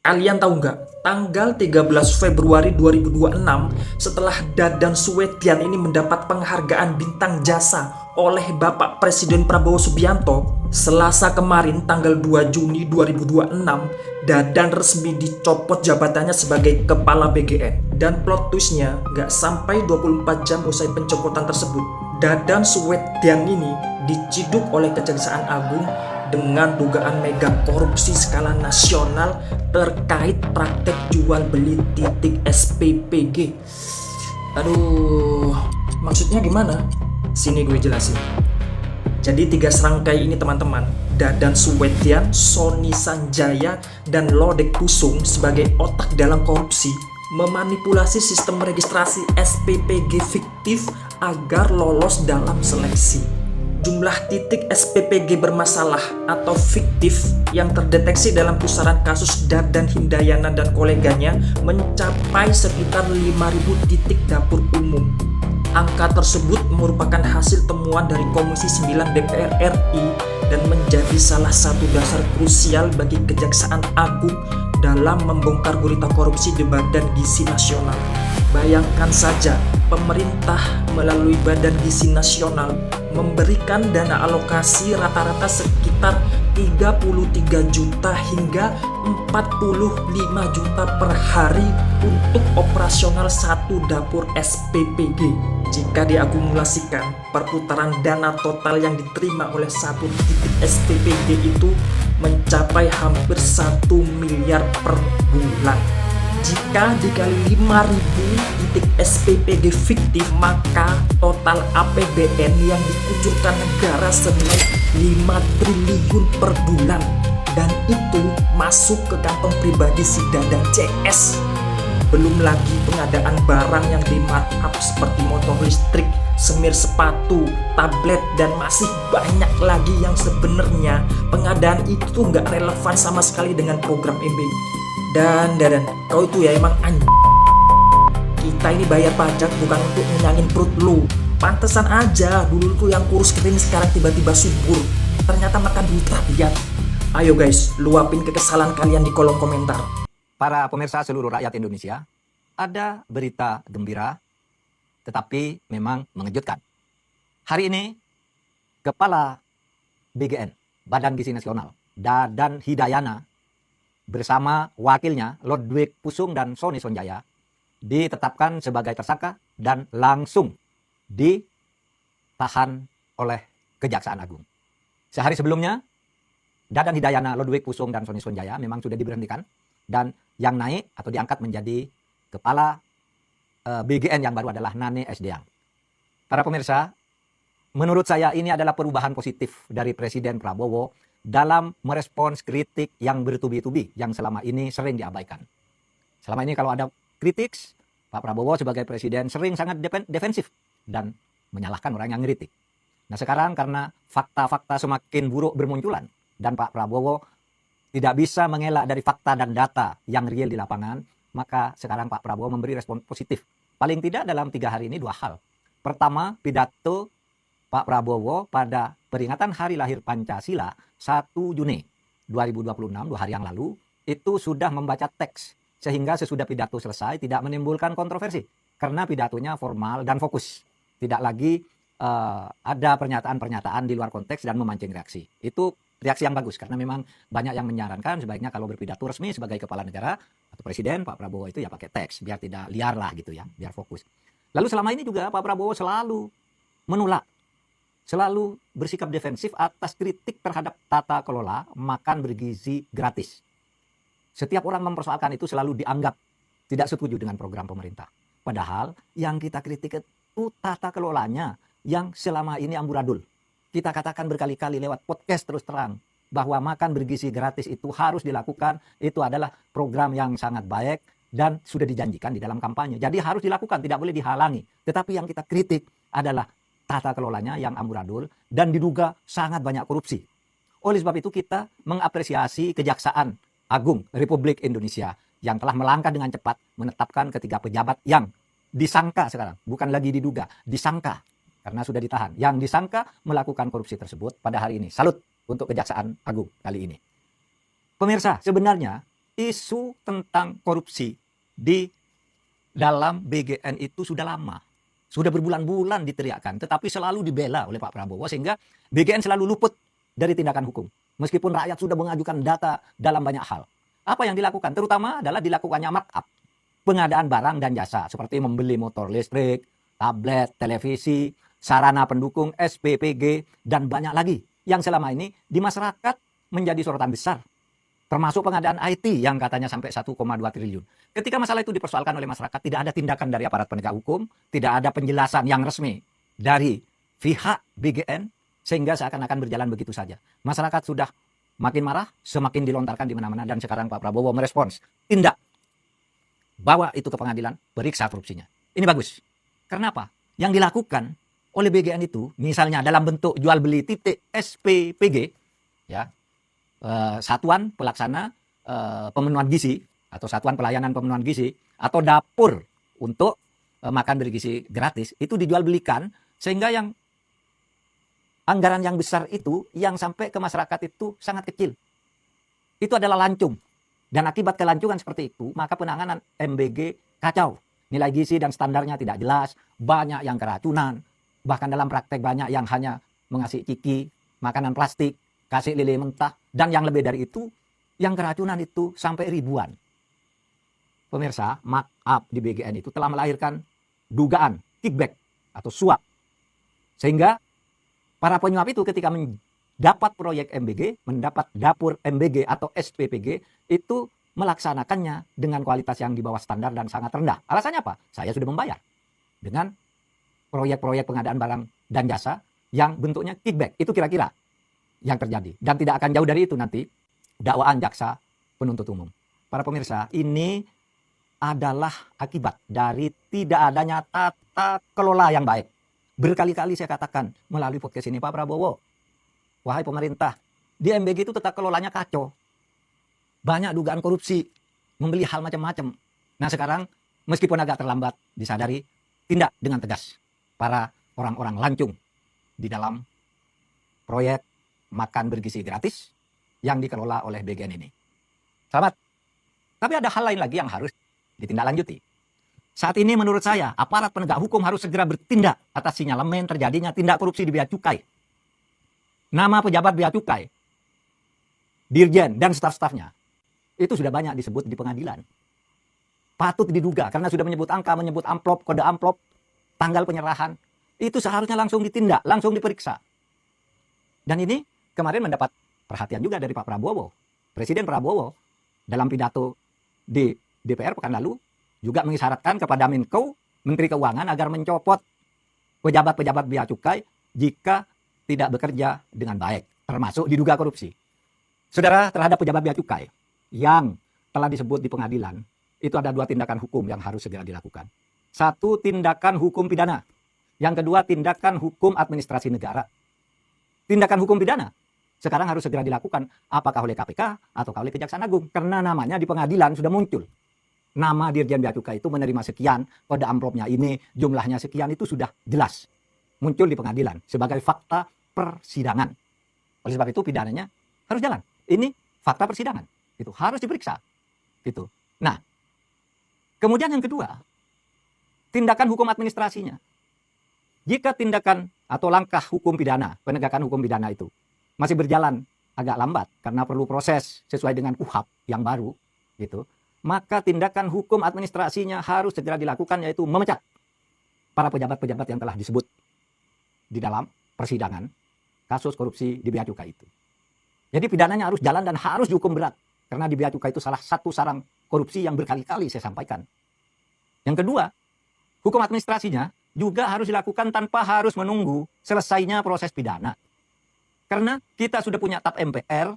Kalian tahu nggak, tanggal 13 Februari 2026, setelah Dadan Suwetian ini mendapat penghargaan bintang jasa oleh Bapak Presiden Prabowo Subianto, Selasa kemarin tanggal 2 Juni 2026, Dadan resmi dicopot jabatannya sebagai Kepala BGN. Dan plot twistnya, nggak sampai 24 jam usai pencopotan tersebut, Dadan Suwetian ini diciduk oleh Kejaksaan Agung dengan dugaan mega korupsi skala nasional terkait praktek jual beli titik SPPG. Aduh, maksudnya gimana? Sini gue jelasin. Jadi tiga serangkai ini teman-teman, Dadan Suwetian, Sony Sanjaya, dan Lodek Pusung sebagai otak dalam korupsi memanipulasi sistem registrasi SPPG fiktif agar lolos dalam seleksi. Jumlah titik SPPG bermasalah atau fiktif yang terdeteksi dalam pusaran kasus Dadan Hindayana dan koleganya mencapai sekitar 5.000 titik dapur umum. Angka tersebut merupakan hasil temuan dari Komisi 9 DPR RI dan menjadi salah satu dasar krusial bagi Kejaksaan Agung dalam membongkar gurita korupsi di Badan Gizi Nasional. Bayangkan saja, pemerintah melalui Badan Gizi Nasional memberikan dana alokasi rata-rata sekitar 33 juta hingga 45 juta per hari untuk operasional satu dapur SPPG. Jika diakumulasikan, perputaran dana total yang diterima oleh satu titik SPPG itu mencapai hampir 1 miliar per bulan. Jika dikali 5.000 titik SPPG fiktif, maka total APBN yang dikucurkan negara senilai 5 triliun per bulan. Dan itu masuk ke kantong pribadi si Dadan CS. Belum lagi pengadaan barang yang di markup seperti motor listrik, semir sepatu, tablet, dan masih banyak lagi yang sebenarnya pengadaan itu nggak relevan sama sekali dengan program MBI. Dan Dadan, kau itu ya emang kita ini bayar pajak bukan untuk nyenangin perut lu. Pantesan aja dulu tuh yang kurus kering sekarang tiba-tiba subur. Ternyata makan duit rakyat. Ayo guys, luapin kekesalan kalian di kolom komentar. Para pemirsa seluruh rakyat Indonesia, ada berita gembira tetapi memang mengejutkan. Hari ini, Kepala BGN, Badan Gizi Nasional, Dadan Hindayana, bersama wakilnya Lodek Pusung dan Sony Sanjaya ditetapkan sebagai tersangka dan langsung ditahan oleh Kejaksaan Agung. Sehari sebelumnya, Dadan Hindayana, Lodek Pusung dan Sony Sanjaya memang sudah diberhentikan dan yang naik atau diangkat menjadi Kepala BGN yang baru adalah Nane Sdeang. Para pemirsa, menurut saya ini adalah perubahan positif dari Presiden Prabowo dalam merespons kritik yang bertubi-tubi yang selama ini sering diabaikan. Selama ini kalau ada kritik, Pak Prabowo sebagai presiden sering sangat defensif dan menyalahkan orang yang ngeritik. Nah sekarang karena fakta-fakta semakin buruk bermunculan dan Pak Prabowo tidak bisa mengelak dari fakta dan data yang real di lapangan, maka sekarang Pak Prabowo memberi respon positif. Paling tidak dalam 3 hari ini 2 hal. Pertama, pidato Pak Prabowo pada peringatan Hari Lahir Pancasila 1 Juni 2026, 2 hari yang lalu, itu sudah membaca teks. Sehingga sesudah pidato selesai tidak menimbulkan kontroversi. Karena pidatonya formal dan fokus. Tidak lagi ada pernyataan-pernyataan di luar konteks dan memancing reaksi. Itu reaksi yang bagus. Karena memang banyak yang menyarankan sebaiknya kalau berpidato resmi sebagai kepala negara atau presiden, Pak Prabowo itu ya pakai teks. Biar tidak liar lah gitu ya, biar fokus. Lalu selama ini juga Pak Prabowo selalu menolak, selalu bersikap defensif atas kritik terhadap tata kelola makan bergizi gratis. Setiap orang mempersoalkan itu selalu dianggap tidak setuju dengan program pemerintah. Padahal yang kita kritik itu tata kelolanya yang selama ini amburadul. Kita katakan berkali-kali lewat podcast terus terang bahwa makan bergizi gratis itu harus dilakukan. Itu adalah program yang sangat baik dan sudah dijanjikan di dalam kampanye. Jadi harus dilakukan, tidak boleh dihalangi. Tetapi yang kita kritik adalah tata kelolanya yang amburadul dan diduga sangat banyak korupsi. Oleh sebab itu kita mengapresiasi Kejaksaan Agung Republik Indonesia yang telah melangkah dengan cepat menetapkan ketiga pejabat yang disangka sekarang, bukan lagi diduga, disangka karena sudah ditahan. Yang disangka melakukan korupsi tersebut pada hari ini. Salut untuk Kejaksaan Agung kali ini. Pemirsa, sebenarnya isu tentang korupsi di dalam BGN itu sudah lama. Sudah berbulan-bulan diteriakkan, tetapi selalu dibela oleh Pak Prabowo sehingga BGN selalu luput dari tindakan hukum. Meskipun rakyat sudah mengajukan data dalam banyak hal. Apa yang dilakukan? Terutama adalah dilakukannya markup. Pengadaan barang dan jasa seperti membeli motor listrik, tablet, televisi, sarana pendukung, SPPG, dan banyak lagi yang selama ini di masyarakat menjadi sorotan besar. Termasuk pengadaan IT yang katanya sampai 1,2 triliun. Ketika masalah itu dipersoalkan oleh masyarakat, tidak ada tindakan dari aparat penegak hukum, tidak ada penjelasan yang resmi dari pihak BGN, sehingga seakan-akan berjalan begitu saja. Masyarakat sudah makin marah, semakin dilontarkan di mana-mana, dan sekarang Pak Prabowo merespons, tindak, bawa itu ke pengadilan, periksa korupsinya. Ini bagus. Karena apa? Yang dilakukan oleh BGN itu, misalnya dalam bentuk jual beli titik SPPG, ya, satuan pelaksana pemenuhan gizi atau satuan pelayanan pemenuhan gizi atau dapur untuk makan bergizi gratis itu dijual belikan sehingga yang anggaran yang besar itu yang sampai ke masyarakat itu sangat kecil. Itu adalah lancung. Dan akibat kelancungan seperti itu, maka penanganan MBG kacau. Nilai gizi dan standarnya tidak jelas, banyak yang keracunan, bahkan dalam praktek banyak yang hanya mengasih ciki, makanan plastik, kasih lele mentah, dan yang lebih dari itu, yang keracunan itu sampai ribuan. Pemirsa, markup di BGN itu telah melahirkan dugaan kickback atau suap. Sehingga para penyuap itu ketika mendapat proyek MBG, mendapat dapur MBG atau SPPG, itu melaksanakannya dengan kualitas yang di bawah standar dan sangat rendah. Alasannya apa? Saya sudah membayar dengan proyek-proyek pengadaan barang dan jasa yang bentuknya kickback. Itu kira-kira yang terjadi. Dan tidak akan jauh dari itu nanti dakwaan jaksa penuntut umum. Para pemirsa, ini adalah akibat dari tidak adanya tata kelola yang baik. Berkali-kali saya katakan melalui podcast ini, Pak Prabowo, wahai pemerintah, di MBG itu tata kelolanya kacau. Banyak dugaan korupsi, membeli hal macam-macam. Nah sekarang, meskipun agak terlambat, disadari, tindak dengan tegas para orang-orang lancung di dalam proyek makan bergizi gratis yang dikelola oleh BGN ini. Selamat. Tapi ada hal lain lagi yang harus ditindaklanjuti. Saat ini menurut saya, aparat penegak hukum harus segera bertindak atas sinyalemen terjadinya tindak korupsi di Bea Cukai. Nama pejabat Bea Cukai, dirjen dan staf-stafnya, itu sudah banyak disebut di pengadilan. Patut diduga karena sudah menyebut angka, menyebut amplop, kode amplop, tanggal penyerahan. Itu seharusnya langsung ditindak, langsung diperiksa. Dan ini kemarin mendapat perhatian juga dari Pak Prabowo. Presiden Prabowo dalam pidato di DPR pekan lalu juga mengisyaratkan kepada Menko, Menteri Keuangan agar mencopot pejabat-pejabat Bea Cukai jika tidak bekerja dengan baik, termasuk diduga korupsi. Saudara, terhadap pejabat Bea Cukai yang telah disebut di pengadilan, itu ada 2 tindakan hukum yang harus segera dilakukan. 1, tindakan hukum pidana. Yang kedua, tindakan hukum administrasi negara. Tindakan hukum pidana sekarang harus segera dilakukan, apakah oleh KPK atau oleh Kejaksaan Agung, karena namanya di pengadilan sudah muncul. Nama Dirjen Bea Cukai itu menerima sekian, kode amplopnya ini, jumlahnya sekian, itu sudah jelas muncul di pengadilan sebagai fakta persidangan. Oleh sebab itu pidananya harus jalan. Ini fakta persidangan, itu harus diperiksa. Itu. Nah, kemudian yang kedua, tindakan hukum administrasinya. Jika tindakan atau langkah hukum pidana, penegakan hukum pidana itu masih berjalan agak lambat karena perlu proses sesuai dengan KUHP yang baru, gitu, maka tindakan hukum administrasinya harus segera dilakukan, yaitu memecat para pejabat-pejabat yang telah disebut di dalam persidangan kasus korupsi di Bea Cukai itu. Jadi pidananya harus jalan dan harus dihukum berat karena di Bea Cukai itu salah satu sarang korupsi yang berkali-kali saya sampaikan. Yang kedua, hukum administrasinya juga harus dilakukan tanpa harus menunggu selesainya proses pidana. Karena kita sudah punya TAP MPR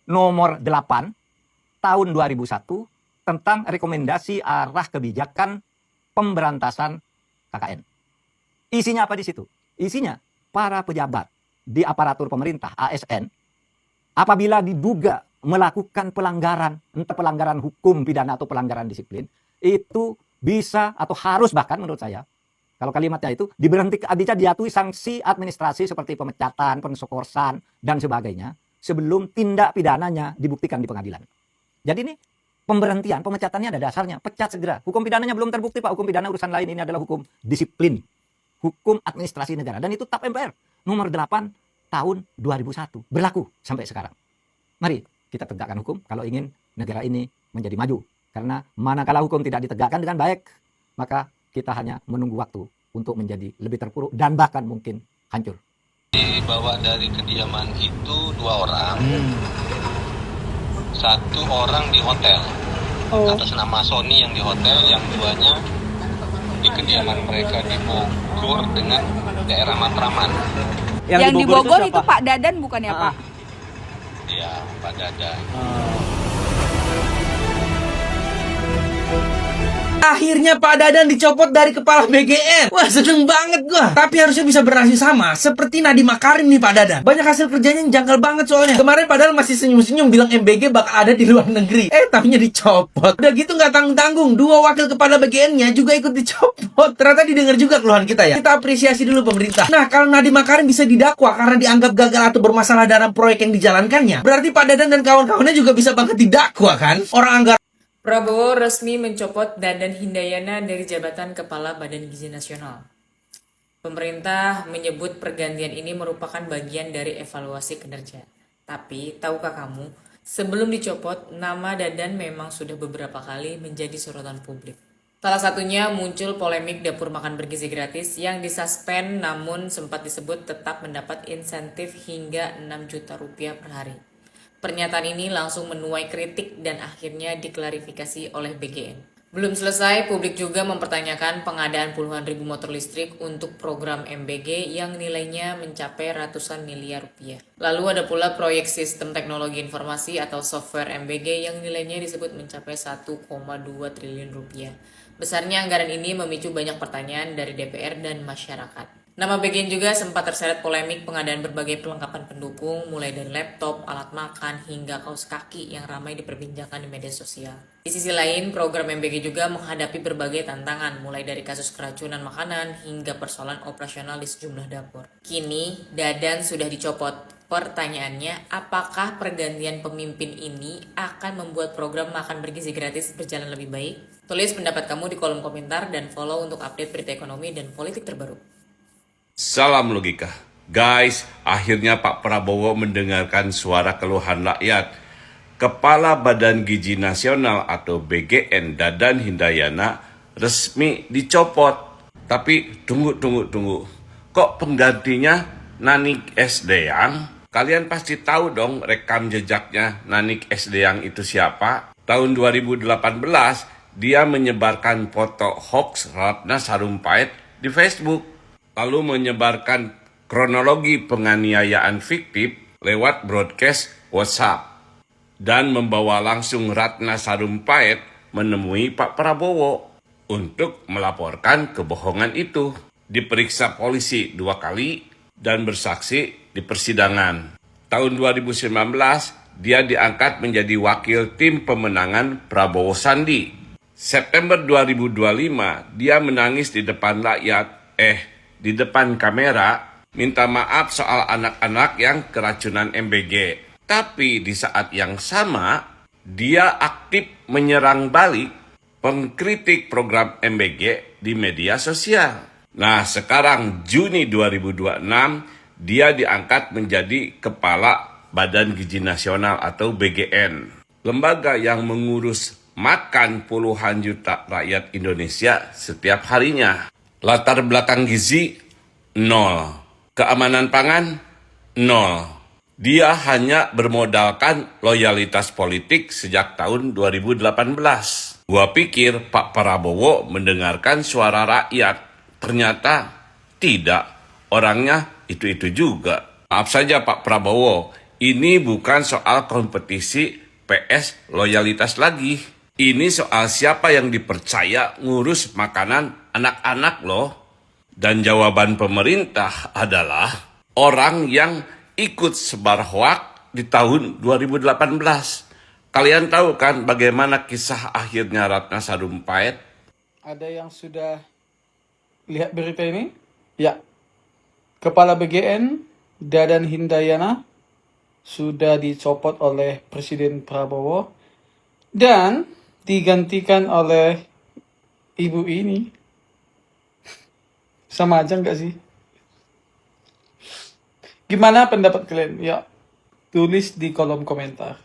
nomor 8 tahun 2001 tentang rekomendasi arah kebijakan pemberantasan KKN. Isinya apa di situ? Isinya para pejabat di aparatur pemerintah ASN apabila diduga melakukan pelanggaran, entah pelanggaran hukum pidana atau pelanggaran disiplin, itu bisa atau harus bahkan menurut saya, kalau kalimatnya itu diberhentikan, bisa dijatuhi sanksi administrasi seperti pemecatan, pensokorsan, dan sebagainya sebelum tindak pidananya dibuktikan di pengadilan. Jadi ini pemberhentian, pemecatannya ada dasarnya. Pecat segera. Hukum pidananya belum terbukti, Pak. Hukum pidana urusan lain, ini adalah hukum disiplin. Hukum administrasi negara. Dan itu TAP MPR nomor 8 tahun 2001. Berlaku sampai sekarang. Mari kita tegakkan hukum kalau ingin negara ini menjadi maju. Karena manakala hukum tidak ditegakkan dengan baik, maka kita hanya menunggu waktu untuk menjadi lebih terpuruk dan bahkan mungkin hancur. Dibawa dari kediaman itu 2 orang. 1 orang di hotel atas nama Sony yang di hotel, yang 2-nya di kediaman mereka di Bogor dengan daerah Matraman. Yang di Bogor itu Pak Dadan bukan ya Pak? Iya, Pak Dadan. Akhirnya Pak Dadan dicopot dari kepala BGN. Wah, seneng banget gua. Tapi harusnya bisa bernasib sama seperti Nadiem Makarim nih Pak Dadan. Banyak hasil kerjanya yang janggal banget soalnya. Kemarin padahal masih senyum-senyum bilang MBG bakal ada di luar negeri. Tahunya dicopot. Udah gitu nggak tanggung-tanggung, 2 wakil kepala BGN-nya juga ikut dicopot. Ternyata didengar juga keluhan kita ya. Kita apresiasi dulu pemerintah. Nah, kalau Nadiem Makarim bisa didakwa karena dianggap gagal atau bermasalah dalam proyek yang dijalankannya, berarti Pak Dadan dan kawan-kawannya juga bisa banget didakwa kan? Orang anggaran Prabowo resmi mencopot Dadan Hindayana dari jabatan Kepala Badan Gizi Nasional. Pemerintah menyebut pergantian ini merupakan bagian dari evaluasi kinerja. Tapi, tahukah kamu, sebelum dicopot, nama Dadan memang sudah beberapa kali menjadi sorotan publik. Salah satunya muncul polemik dapur makan bergizi gratis yang disuspend namun sempat disebut tetap mendapat insentif hingga 6 juta rupiah per hari. Pernyataan ini langsung menuai kritik dan akhirnya diklarifikasi oleh BGN. Belum selesai, publik juga mempertanyakan pengadaan puluhan ribu motor listrik untuk program MBG yang nilainya mencapai ratusan miliar rupiah. Lalu ada pula proyek sistem teknologi informasi atau software MBG yang nilainya disebut mencapai 1,2 triliun rupiah. Besarnya anggaran ini memicu banyak pertanyaan dari DPR dan masyarakat. Nama BGN juga sempat terseret polemik pengadaan berbagai perlengkapan pendukung, mulai dari laptop, alat makan, hingga kaos kaki yang ramai diperbincangkan di media sosial. Di sisi lain, program MBG juga menghadapi berbagai tantangan, mulai dari kasus keracunan makanan hingga persoalan operasional di sejumlah dapur. Kini, Dadan sudah dicopot. Pertanyaannya, apakah pergantian pemimpin ini akan membuat program makan bergizi gratis berjalan lebih baik? Tulis pendapat kamu di kolom komentar dan follow untuk update berita ekonomi dan politik terbaru. Salam logika. Guys, akhirnya Pak Prabowo mendengarkan suara keluhan rakyat. Kepala Badan Gizi Nasional atau BGN Dadan Hindayana resmi dicopot. Tapi tunggu. Kok penggantinya Nanik Esdeyang? Kalian pasti tahu dong rekam jejaknya Nanik Esdeyang itu siapa? Tahun 2018, dia menyebarkan foto hoax Ratna Sarumpait di Facebook. Lalu menyebarkan kronologi penganiayaan fiktif lewat broadcast WhatsApp dan membawa langsung Ratna Sarumpait menemui Pak Prabowo untuk melaporkan kebohongan itu. Diperiksa polisi 2 kali dan bersaksi di persidangan. Tahun 2019, dia diangkat menjadi wakil tim pemenangan Prabowo Sandi. September 2025, dia menangis di depan rakyat, di depan kamera, minta maaf soal anak-anak yang keracunan MBG. Tapi di saat yang sama, dia aktif menyerang balik pengkritik program MBG di media sosial. Nah, sekarang Juni 2026, dia diangkat menjadi Kepala Badan Gizi Nasional atau BGN. Lembaga yang mengurus makan puluhan juta rakyat Indonesia setiap harinya. Latar belakang gizi, 0. Keamanan pangan, 0. Dia hanya bermodalkan loyalitas politik sejak tahun 2018. Gua pikir Pak Prabowo mendengarkan suara rakyat. Ternyata tidak. Orangnya itu-itu juga. Maaf saja Pak Prabowo, ini bukan soal kompetisi PS loyalitas lagi. Ini soal siapa yang dipercaya ngurus makanan anak-anak loh. Dan jawaban pemerintah adalah orang yang ikut sebar hoak di tahun 2018. Kalian tahu kan bagaimana kisah akhirnya Ratna Sarumpait? Ada yang sudah lihat berita ini? Ya. Kepala BGN Dadan Hindayana sudah dicopot oleh Presiden Prabowo. Dan digantikan oleh ibu ini. Sama aja nggak sih? Gimana pendapat kalian? Ya, tulis di kolom komentar.